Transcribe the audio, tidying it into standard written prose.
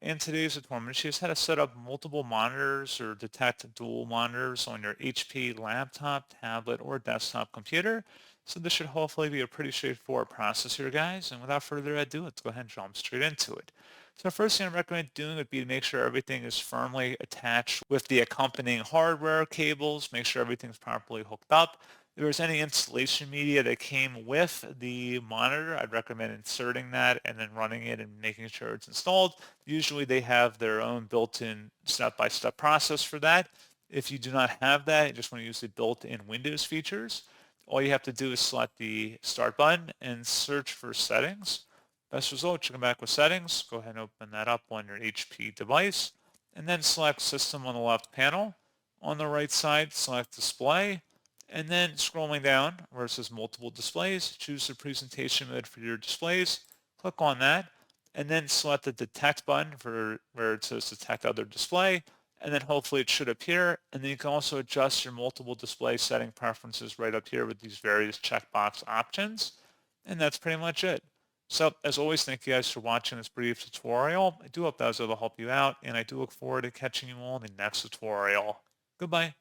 In today's tutorial, I'm going to show you how to set up multiple monitors or detect dual monitors on your HP laptop, tablet, or desktop computer. So this should hopefully be a pretty straightforward process here, guys. And without further ado, let's go ahead and jump straight into it. So the first thing I recommend doing would be to make sure everything is firmly attached with the accompanying hardware cables. Make sure everything's properly hooked up. If there's any installation media that came with the monitor, I'd recommend inserting that and then running it and making sure it's installed. Usually they have their own built-in step-by-step process for that. If you do not have that, you just want to use the built-in Windows features, all you have to do is select the Start button and search for Settings. Best result, you come back with Settings. Go ahead and open that up on your HP device, and then select System on the left panel. On the right side, select Display, and then scrolling down where it says Multiple Displays, choose the presentation mode for your displays. Click on that, and then select the Detect button for where it says Detect Other Display, and then hopefully it should appear. And then you can also adjust your multiple display setting preferences right up here with these various checkbox options. And that's pretty much it. So as always, thank you guys for watching this brief tutorial. I do hope that was able to help you out, and I do look forward to catching you all in the next tutorial. Goodbye.